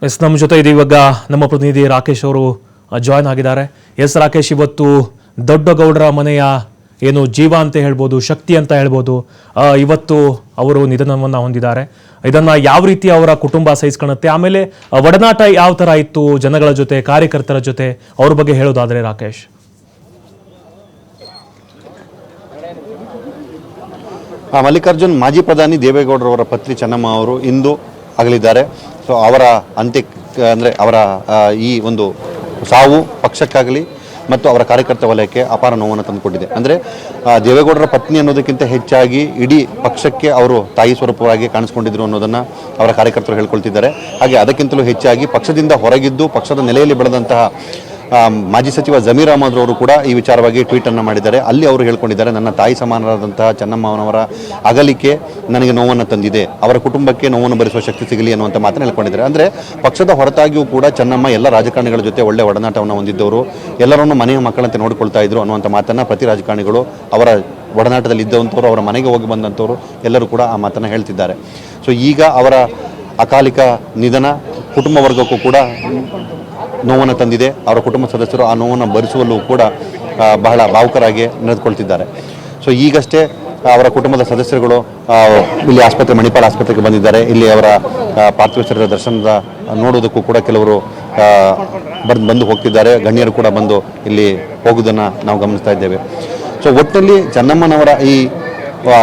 ನಮ್ಮ ಜೊತೆ ಇದೆ ಇವಾಗ ನಮ್ಮ ಪ್ರತಿನಿಧಿ ರಾಕೇಶ್ ಅವರು ಜಾಯ್ನ್ ಆಗಿದ್ದಾರೆ. ರಾಕೇಶ್, ಇವತ್ತು ದೊಡ್ಡಗೌಡರ ಮನೆಯ ಏನು ಜೀವ ಅಂತ ಹೇಳ್ಬೋದು, ಶಕ್ತಿ ಅಂತ ಹೇಳ್ಬೋದು, ಇವತ್ತು ಅವರು ನಿಧನವನ್ನು ಹೊಂದಿದ್ದಾರೆ. ಇದನ್ನ ಯಾವ ರೀತಿ ಅವರ ಕುಟುಂಬ ಸಹಿಸ್ಕೊಳ್ಳುತ್ತೆ, ಆಮೇಲೆ ಒಡನಾಟ ಯಾವ ತರ ಇತ್ತು ಜನಗಳ ಜೊತೆ, ಕಾರ್ಯಕರ್ತರ ಜೊತೆ, ಅವ್ರ ಬಗ್ಗೆ ಹೇಳೋದಾದ್ರೆ ರಾಕೇಶ್. ಮಲ್ಲಿಕಾರ್ಜುನ್, ಮಾಜಿ ಪ್ರಧಾನಿ ದೇವೇಗೌಡರವರ ಪತ್ನಿ ಚೆನ್ನಮ್ಮ ಅವರು ಇಂದು ಅಗಲಿದ್ದಾರೆ. ಸೊ ಅವರ ಅಂತ್ಯಕ್ಕೆ ಅಂದರೆ ಅವರ ಈ ಒಂದು ಸಾವು ಪಕ್ಷಕ್ಕಾಗಲಿ ಮತ್ತು ಅವರ ಕಾರ್ಯಕರ್ತ ವಲಯಕ್ಕೆ ಅಪಾರ ನೋವನ್ನು ತಂದುಕೊಟ್ಟಿದೆ. ಅಂದರೆ ದೇವೇಗೌಡರ ಪತ್ನಿ ಅನ್ನೋದಕ್ಕಿಂತ ಹೆಚ್ಚಾಗಿ ಇಡೀ ಪಕ್ಷಕ್ಕೆ ಅವರು ತಾಯಿ ಸ್ವರೂಪವಾಗಿ ಕಾಣಿಸ್ಕೊಂಡಿದ್ರು ಅನ್ನೋದನ್ನು ಅವರ ಕಾರ್ಯಕರ್ತರು ಹೇಳ್ಕೊಳ್ತಿದ್ದಾರೆ. ಹಾಗೆ ಅದಕ್ಕಿಂತಲೂ ಹೆಚ್ಚಾಗಿ ಪಕ್ಷದಿಂದ ಹೊರಗಿದ್ದು ಪಕ್ಷದ ನೆಲೆಯಲ್ಲಿ ಬೆಳೆದಂತಹ ಮಾಜಿ ಸಚಿವ ಜಮೀರ್ ಅಹಮದ್ ಅವರು ಕೂಡ ಈ ವಿಚಾರವಾಗಿ ಟ್ವೀಟನ್ನು ಮಾಡಿದ್ದಾರೆ. ಅಲ್ಲಿ ಅವರು ಹೇಳ್ಕೊಂಡಿದ್ದಾರೆ, ನನ್ನ ತಾಯಿ ಸಮಾನರಾದಂತಹ ಚೆನ್ನಮ್ಮನವರ ಅಗಲಿಕೆ ನನಗೆ ನೋವನ್ನು ತಂದಿದೆ, ಅವರ ಕುಟುಂಬಕ್ಕೆ ನೋವನ್ನು ಭರಿಸುವ ಶಕ್ತಿ ಸಿಗಲಿ ಅನ್ನುವಂಥ ಮಾತನ್ನು ಹೇಳ್ಕೊಂಡಿದ್ದಾರೆ. ಅಂದರೆ ಪಕ್ಷದ ಹೊರತಾಗಿಯೂ ಕೂಡ ಚೆನ್ನಮ್ಮ ಎಲ್ಲ ರಾಜಕಾರಣಿಗಳ ಜೊತೆ ಒಳ್ಳೆ ಒಡನಾಟವನ್ನು ಹೊಂದಿದ್ದವರು, ಎಲ್ಲರನ್ನೂ ಮನೆಯ ಮಕ್ಕಳಂತೆ ನೋಡಿಕೊಳ್ತಾ ಇದ್ರು ಅನ್ನುವಂಥ ಮಾತನ್ನು ಪ್ರತಿ ರಾಜಕಾರಣಿಗಳು ಅವರ ಒಡನಾಟದಲ್ಲಿ ಇದ್ದಂಥವ್ರು, ಅವರ ಮನೆಗೆ ಹೋಗಿ ಬಂದಂಥವ್ರು ಎಲ್ಲರೂ ಕೂಡ ಆ ಮಾತನ್ನು ಹೇಳ್ತಿದ್ದಾರೆ. ಸೊ ಈಗ ಅವರ ಅಕಾಲಿಕ ನಿಧನ ಕುಟುಂಬ ವರ್ಗಕ್ಕೂ ಕೂಡ ನೋವನ್ನು ತಂದಿದೆ. ಅವರ ಕುಟುಂಬ ಸದಸ್ಯರು ಆ ನೋವನ್ನು ಭರಿಸುವಲ್ಲೂ ಕೂಡ ಬಹಳ ಭಾವುಕರಾಗಿ ನಡೆದುಕೊಳ್ತಿದ್ದಾರೆ. ಸೊ ಈಗಷ್ಟೇ ಅವರ ಕುಟುಂಬದ ಸದಸ್ಯರುಗಳು ಇಲ್ಲಿ ಆಸ್ಪತ್ರೆ, ಮಣಿಪಾಲ್ ಆಸ್ಪತ್ರೆಗೆ ಬಂದಿದ್ದಾರೆ. ಇಲ್ಲಿ ಅವರ ಪಾರ್ಥಿವ ಶರೀರ ದರ್ಶನದ ನೋಡೋದಕ್ಕೂ ಕೂಡ ಕೆಲವರು ಬಂದು ಹೋಗ್ತಿದ್ದಾರೆ. ಗಣ್ಯರು ಕೂಡ ಬಂದು ಇಲ್ಲಿ ಹೋಗುವುದನ್ನು ನಾವು ಗಮನಿಸ್ತಾ ಇದ್ದೇವೆ. ಸೊ ಒಟ್ಟಿನಲ್ಲಿ ಚೆನ್ನಮ್ಮನವರ ಈ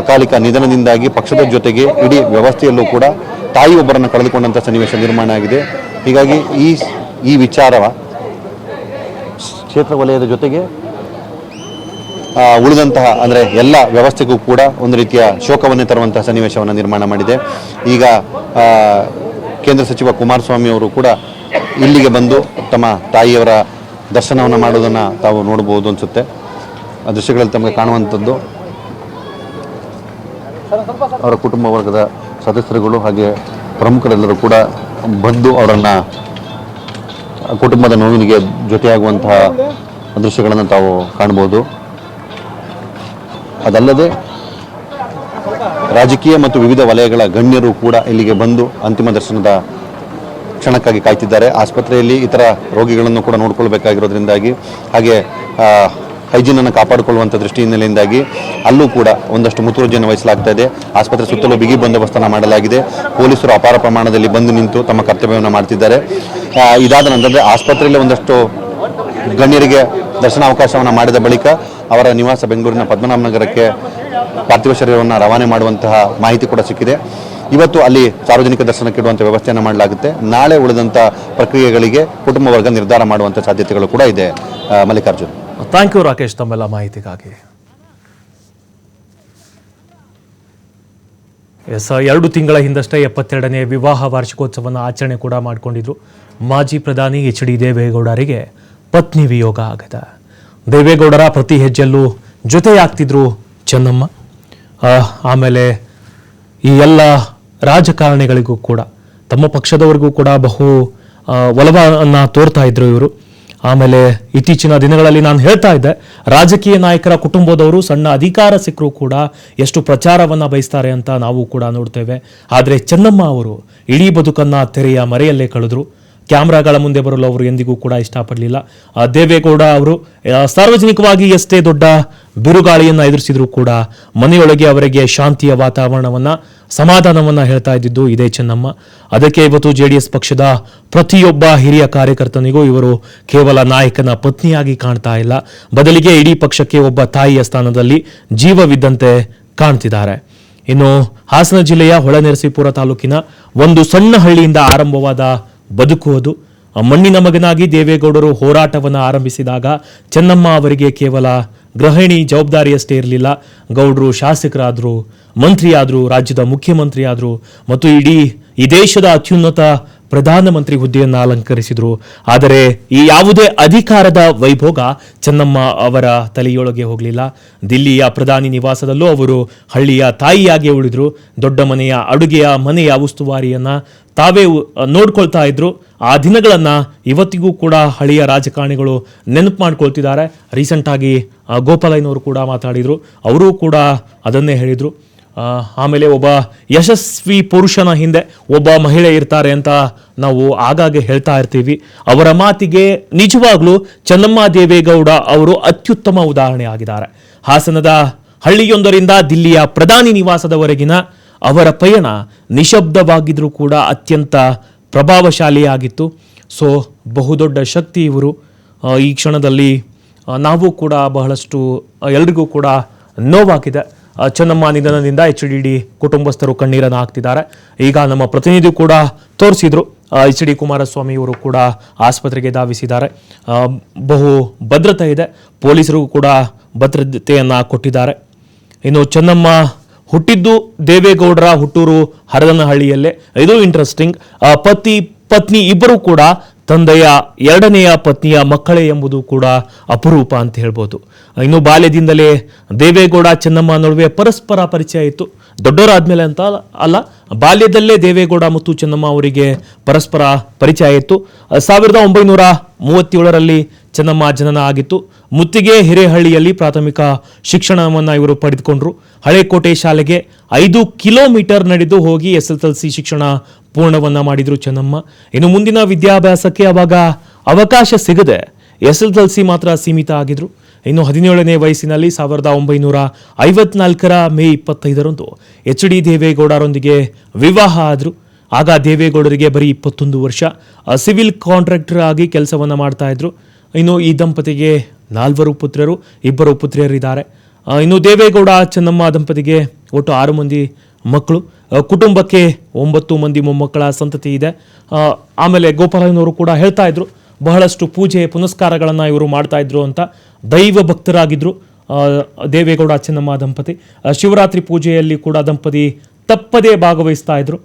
ಅಕಾಲಿಕ ನಿಧನದಿಂದಾಗಿ ಪಕ್ಷದ ಜೊತೆಗೆ ಇಡೀ ವ್ಯವಸ್ಥೆಯಲ್ಲೂ ಕೂಡ ತಾಯಿ ಒಬ್ಬರನ್ನು ಕಳೆದುಕೊಂಡಂಥ ಸನ್ನಿವೇಶ ನಿರ್ಮಾಣ ಆಗಿದೆ. ಹೀಗಾಗಿ ಈ ವಿಚಾರವ ಕ್ಷೇತ್ರ ವಲಯದ ಜೊತೆಗೆ ಉಳಿದಂತಹ ಅಂದರೆ ಎಲ್ಲ ವ್ಯವಸ್ಥೆಗೂ ಕೂಡ ಒಂದು ರೀತಿಯ ಶೋಕವನ್ನೇ ತರುವಂತಹ ಸನ್ನಿವೇಶವನ್ನು ನಿರ್ಮಾಣ ಮಾಡಿದೆ. ಈಗ ಕೇಂದ್ರ ಸಚಿವ ಕುಮಾರಸ್ವಾಮಿ ಅವರು ಕೂಡ ಇಲ್ಲಿಗೆ ಬಂದು ತಮ್ಮ ತಾಯಿಯವರ ದರ್ಶನವನ್ನು ಮಾಡೋದನ್ನು ತಾವು ನೋಡಬಹುದು ಅನಿಸುತ್ತೆ. ಆ ದೃಶ್ಯಗಳಲ್ಲಿ ತಮಗೆ ಕಾಣುವಂಥದ್ದು ಅವರ ಕುಟುಂಬ ವರ್ಗದ ಸದಸ್ಯರುಗಳು ಹಾಗೆ ಪ್ರಮುಖರೆಲ್ಲರೂ ಕೂಡ ಬಂದು ಅವರನ್ನು ಕುಟುಂಬದ ನೋವಿನಿಗೆ ಜೊತೆಯಾಗುವಂತಹ ದೃಶ್ಯಗಳನ್ನು ತಾವು ಕಾಣಬಹುದು. ಅದಲ್ಲದೆ ರಾಜಕೀಯ ಮತ್ತು ವಿವಿಧ ವಲಯಗಳ ಗಣ್ಯರು ಕೂಡ ಇಲ್ಲಿಗೆ ಬಂದು ಅಂತಿಮ ದರ್ಶನದ ಕ್ಷಣಕ್ಕಾಗಿ ಕಾಯ್ತಿದ್ದಾರೆ. ಆಸ್ಪತ್ರೆಯಲ್ಲಿ ಇತರ ರೋಗಿಗಳನ್ನು ಕೂಡ ನೋಡ್ಕೊಳ್ಬೇಕಾಗಿರೋದ್ರಿಂದಾಗಿ ಹಾಗೆ ಹೈಜೀನನ್ನು ಕಾಪಾಡಿಕೊಳ್ಳುವಂಥ ದೃಷ್ಟಿ ಹಿನ್ನೆಲೆಯಿಂದಾಗಿ ಅಲ್ಲೂ ಕೂಡ ಒಂದಷ್ಟು ಮುತುವರ್ಜಿಯನ್ನು ವಹಿಸಲಾಗ್ತಾ ಇದೆ. ಆಸ್ಪತ್ರೆ ಸುತ್ತಲೂ ಬಿಗಿ ಬಂದೋಬಸ್ತನ್ನು ಮಾಡಲಾಗಿದೆ. ಪೊಲೀಸರು ಅಪಾರ ಪ್ರಮಾಣದಲ್ಲಿ ಬಂದು ನಿಂತು ತಮ್ಮ ಕರ್ತವ್ಯವನ್ನು ಮಾಡ್ತಿದ್ದಾರೆ. ಇದಾದ ನಂತರ ಆಸ್ಪತ್ರೆಯಲ್ಲಿ ಒಂದಷ್ಟು ಗಣ್ಯರಿಗೆ ದರ್ಶನಾವಕಾಶವನ್ನು ಮಾಡಿದ ಬಳಿಕ ಅವರ ನಿವಾಸ ಬೆಂಗಳೂರಿನ ಪದ್ಮನಾಭ ನಗರಕ್ಕೆ ಪಾರ್ಥಿವ ಶರೀರವನ್ನು ರವಾನೆ ಮಾಡುವಂತಹ ಮಾಹಿತಿ ಕೂಡ ಸಿಕ್ಕಿದೆ. ಇವತ್ತು ಅಲ್ಲಿ ಸಾರ್ವಜನಿಕ ದರ್ಶನಕ್ಕೆ ಇಡುವಂಥ ವ್ಯವಸ್ಥೆಯನ್ನು ಮಾಡಲಾಗುತ್ತೆ. ನಾಳೆ ಉಳಿದಂಥ ಪ್ರಕ್ರಿಯೆಗಳಿಗೆ ಕುಟುಂಬ ವರ್ಗ ನಿರ್ಧಾರ ಮಾಡುವಂಥ ಸಾಧ್ಯತೆಗಳು ಕೂಡ ಇದೆ. ಮಲ್ಲಿಕಾರ್ಜುನ್, ಥ್ಯಾಂಕ್ ಯು ರಾಕೇಶ್ ತಮ್ಮೆಲ್ಲ ಮಾಹಿತಿಗಾಗಿ. 2 ತಿಂಗಳ ಹಿಂದಷ್ಟೇ 72ನೇ ವಿವಾಹ ವಾರ್ಷಿಕೋತ್ಸವವನ್ನು ಆಚರಣೆ ಕೂಡ ಮಾಡಿಕೊಂಡಿದ್ರು ಮಾಜಿ ಪ್ರಧಾನಿ HD ದೇವೇಗೌಡರಿಗೆ ಪತ್ನಿ ವಿಯೋಗ ಆಗಿದೆ. ದೇವೇಗೌಡರ ಪ್ರತಿ ಹೆಜ್ಜೆಯಲ್ಲೂ ಜೊತೆಯಾಗ್ತಿದ್ರು ಚೆನ್ನಮ್ಮ. ಆಮೇಲೆ ಈ ಎಲ್ಲ ರಾಜಕಾರಣಿಗಳಿಗೂ ಕೂಡ, ತಮ್ಮ ಪಕ್ಷದವರಿಗೂ ಕೂಡ ಬಹು ಒಲವನ್ನು ತೋರ್ತಾ ಇದ್ರು ಇವರು. ಆಮೇಲೆ ಇತ್ತೀಚಿನ ದಿನಗಳಲ್ಲಿ ನಾನು ಹೇಳ್ತಾ ಇದ್ದೆ, ರಾಜಕೀಯ ನಾಯಕರ ಕುಟುಂಬದವರು ಸಣ್ಣ ಅಧಿಕಾರ ಸಿಕ್ಕರೂ ಕೂಡ ಎಷ್ಟು ಪ್ರಚಾರವನ್ನು ಬಯಸ್ತಾರೆ ಅಂತ ನಾವು ಕೂಡ ನೋಡ್ತೇವೆ. ಆದರೆ ಚೆನ್ನಮ್ಮ ಅವರು ಇಡೀ ಬದುಕನ್ನು ತೆರೆಯ ಮರೆಯಲ್ಲೇ ಕಳೆದ್ರು. ಕ್ಯಾಮ್ರಾಗಳ ಮುಂದೆ ಬರಲು ಅವರು ಎಂದಿಗೂ ಕೂಡ ಇಷ್ಟಪಡಲಿಲ್ಲ. ದೇವೇಗೌಡ ಅವರು ಸಾರ್ವಜನಿಕವಾಗಿ ಎಷ್ಟೇ ದೊಡ್ಡ ಬಿರುಗಾಳಿಯನ್ನು ಎದುರಿಸಿದ್ರು ಕೂಡ ಮನೆಯೊಳಗೆ ಅವರಿಗೆ ಶಾಂತಿಯ ವಾತಾವರಣವನ್ನು, ಸಮಾಧಾನವನ್ನು ಹೇಳ್ತಾ ಇದ್ದಿದ್ದು ಇದೇ ಚೆನ್ನಮ್ಮ. ಅದಕ್ಕೆ ಇವತ್ತು JDS ಪಕ್ಷದ ಪ್ರತಿಯೊಬ್ಬ ಹಿರಿಯ ಕಾರ್ಯಕರ್ತನಿಗೂ ಇವರು ಕೇವಲ ನಾಯಕನ ಪತ್ನಿಯಾಗಿ ಕಾಣ್ತಾ ಇಲ್ಲ, ಬದಲಿಗೆ ಇಡೀ ಪಕ್ಷಕ್ಕೆ ಒಬ್ಬ ತಾಯಿಯ ಸ್ಥಾನದಲ್ಲಿ ಜೀವವಿದ್ದಂತೆ ಕಾಣ್ತಿದ್ದಾರೆ. ಇನ್ನು ಹಾಸನ ಜಿಲ್ಲೆಯ ಹೊಳೆನರಸೀಪುರ ತಾಲೂಕಿನ ಒಂದು ಸಣ್ಣ ಹಳ್ಳಿಯಿಂದ ಆರಂಭವಾದ ಬದುಕುವುದು. ಮಣ್ಣಿನ ಮಗನಾಗಿ ದೇವೇಗೌಡರು ಹೋರಾಟವನ್ನು ಆರಂಭಿಸಿದಾಗ ಚೆನ್ನಮ್ಮ ಅವರಿಗೆ ಕೇವಲ ಗೃಹಿಣಿ ಜವಾಬ್ದಾರಿಯಷ್ಟೇ ಇರಲಿಲ್ಲ. ಗೌಡರು ಶಾಸಕರಾದರು, ಮಂತ್ರಿಯಾದರು, ರಾಜ್ಯದ ಮುಖ್ಯಮಂತ್ರಿ ಆದರು ಮತ್ತು ಈ ದೇಶದ ಅತ್ಯುನ್ನತ ಪ್ರಧಾನಮಂತ್ರಿ ಹುದ್ದೆಯನ್ನು ಅಲಂಕರಿಸಿದರು. ಆದರೆ ಈ ಯಾವುದೇ ಅಧಿಕಾರದ ವೈಭೋಗ ಚೆನ್ನಮ್ಮ ಅವರ ತಲೆಯೊಳಗೆ ಹೋಗಲಿಲ್ಲ. ದಿಲ್ಲಿಯ ಪ್ರಧಾನಿ ನಿವಾಸದಲ್ಲೂ ಅವರು ಹಳ್ಳಿಯ ತಾಯಿಯಾಗಿ ಉಳಿದ್ರು. ದೊಡ್ಡ ಮನೆಯ ಅಡುಗೆಯ ಮನೆಯ ಉಸ್ತುವಾರಿಯನ್ನು ತಾವೇ ನೋಡ್ಕೊಳ್ತಾ ಇದ್ರು. ಆ ದಿನಗಳನ್ನು ಇವತ್ತಿಗೂ ಕೂಡ ಹಳ್ಳಿಯ ರಾಜಕಾರಣಿಗಳು ನೆನಪು ಮಾಡ್ಕೊಳ್ತಿದ್ದಾರೆ. ರೀಸೆಂಟಾಗಿ ಗೋಪಾಲಯ್ಯನವರು ಕೂಡ ಮಾತಾಡಿದರು, ಅವರೂ ಕೂಡ ಅದನ್ನೇ ಹೇಳಿದರು. ಆಮೇಲೆ ಒಬ್ಬ ಯಶಸ್ವಿ ಪುರುಷನ ಹಿಂದೆ ಒಬ್ಬ ಮಹಿಳೆ ಇರ್ತಾರೆ ಅಂತ ನಾವು ಆಗಾಗ್ಗೆ ಹೇಳ್ತಾ ಇರ್ತೀವಿ. ಅವರ ಮಾತಿಗೆ ನಿಜವಾಗ್ಲೂ ಚೆನ್ನಮ್ಮ ದೇವೇಗೌಡ ಅವರು ಅತ್ಯುತ್ತಮ ಉದಾಹರಣೆ ಆಗಿದ್ದಾರೆ. ಹಾಸನದ ಹಳ್ಳಿಯೊಂದರಿಂದ ದಿಲ್ಲಿಯ ಪ್ರಧಾನಿ ನಿವಾಸದವರೆಗಿನ ಅವರ ಪಯಣ ನಿಶಬ್ದವಾಗಿದ್ರೂ ಕೂಡ ಅತ್ಯಂತ ಪ್ರಭಾವಶಾಲಿಯಾಗಿತ್ತು. ಸೊ ಬಹುದೊಡ್ಡ ಶಕ್ತಿ ಇವರು. ಈ ಕ್ಷಣದಲ್ಲಿ ನಾವು ಕೂಡ ಬಹಳಷ್ಟು ಎಲ್ರಿಗೂ ಕೂಡ ನೋವಾಗಿದೆ. ಚೆನ್ನಮ್ಮ ನಿಧನದಿಂದ HDD ಕುಟುಂಬಸ್ಥರು ಕಣ್ಣೀರನ್ನು ಹಾಕ್ತಿದ್ದಾರೆ. ಈಗ ನಮ್ಮ ಪ್ರತಿನಿಧಿ ಕೂಡ ತೋರಿಸಿದ್ರು, HD ಕುಮಾರಸ್ವಾಮಿ ಅವರು ಕೂಡ ಆಸ್ಪತ್ರೆಗೆ ಧಾವಿಸಿದ್ದಾರೆ. ಬಹು ಭದ್ರತೆ ಇದೆ, ಪೊಲೀಸರಿಗೂ ಕೂಡ ಭದ್ರತೆಯನ್ನು ಕೊಟ್ಟಿದ್ದಾರೆ. ಇನ್ನು ಚೆನ್ನಮ್ಮ ಹುಟ್ಟಿದ್ದು ದೇವೇಗೌಡರ ಹುಟ್ಟೂರು ಹರದನಹಳ್ಳಿಯಲ್ಲೇ. ಇದು ಇಂಟ್ರೆಸ್ಟಿಂಗ್. ಪತ್ನಿ ಇಬ್ಬರು ಕೂಡ ತಂದೆಯ ಎರಡನೆಯ ಪತ್ನಿಯ ಮಕ್ಕಳೇ ಎಂಬುದು ಕೂಡ ಅಪರೂಪ ಅಂತ ಹೇಳ್ಬೋದು. ಇನ್ನು ಬಾಲ್ಯದಿಂದಲೇ ದೇವೇಗೌಡ ಚೆನ್ನಮ್ಮ ನಡುವೆ ಪರಸ್ಪರ ಪರಿಚಯ ಇತ್ತು. ದೊಡ್ಡವರಾದ್ಮೇಲೆ ಅಂತ ಅಲ್ಲ, ಬಾಲ್ಯದಲ್ಲೇ ದೇವೇಗೌಡ ಮತ್ತು ಚೆನ್ನಮ್ಮ ಅವರಿಗೆ ಪರಸ್ಪರ ಪರಿಚಯ ಇತ್ತು. 1937ರಲ್ಲಿ ಚೆನ್ನಮ್ಮ ಜನನ ಆಗಿತ್ತು. ಮುತ್ತಿಗೆ ಹಿರೇಹಳ್ಳಿಯಲ್ಲಿ ಪ್ರಾಥಮಿಕ ಶಿಕ್ಷಣವನ್ನು ಇವರು ಪಡೆದುಕೊಂಡ್ರು. ಹಳೇಕೋಟೆ ಶಾಲೆಗೆ 5 ಕಿಲೋಮೀಟರ್ ನಡೆದು ಹೋಗಿ SSLC ಶಿಕ್ಷಣ ಪೂರ್ಣವನ್ನ ಮಾಡಿದ್ರು ಚೆನ್ನಮ್ಮ. ಇನ್ನು ಮುಂದಿನ ವಿದ್ಯಾಭ್ಯಾಸಕ್ಕೆ ಅವಾಗ ಅವಕಾಶ ಸಿಗದೆ SSLC ಮಾತ್ರ ಸೀಮಿತ ಆಗಿದ್ರು. ಇನ್ನು 17ನೇ ವಯಸ್ಸಿನಲ್ಲಿ 1954ರ ಮೇ 25ರಂದು HD ದೇವೇಗೌಡರೊಂದಿಗೆ ವಿವಾಹ ಆದರು. ಆಗ ದೇವೇಗೌಡರಿಗೆ ಬರೀ 21 ವರ್ಷ. ಸಿವಿಲ್ ಕಾಂಟ್ರಾಕ್ಟರ್ ಆಗಿ ಕೆಲಸವನ್ನ ಮಾಡ್ತಾ ಇದ್ರು. ಇನ್ನು ಈ ದಂಪತಿಗೆ 4 ಪುತ್ರರು, 2 ಪುತ್ರಿಯರಿದ್ದಾರೆ. ಇನ್ನು ದೇವೇಗೌಡ ಚೆನ್ನಮ್ಮ ದಂಪತಿಗೆ ಒಟ್ಟು 6 ಮಂದಿ ಮಕ್ಕಳು. ಕುಟುಂಬಕ್ಕೆ 9 ಮಂದಿ ಮೊಮ್ಮಕ್ಕಳ ಸಂತತಿ ಇದೆ. ಆಮೇಲೆ ಗೋಪಾಲಯ್ಯನವರು ಕೂಡ ಹೇಳ್ತಾ ಇದ್ರು, ಬಹಳಷ್ಟು ಪೂಜೆ ಪುನಸ್ಕಾರಗಳನ್ನು ಇವರು ಮಾಡ್ತಾ ಇದ್ರು ಅಂತ. ದೈವ ಭಕ್ತರಾಗಿದ್ರು ದೇವೇಗೌಡ ಚೆನ್ನಮ್ಮ ದಂಪತಿ. ಶಿವರಾತ್ರಿ ಪೂಜೆಯಲ್ಲಿ ಕೂಡ ದಂಪತಿ ತಪ್ಪದೇ ಭಾಗವಹಿಸ್ತಾ ಇದ್ರು.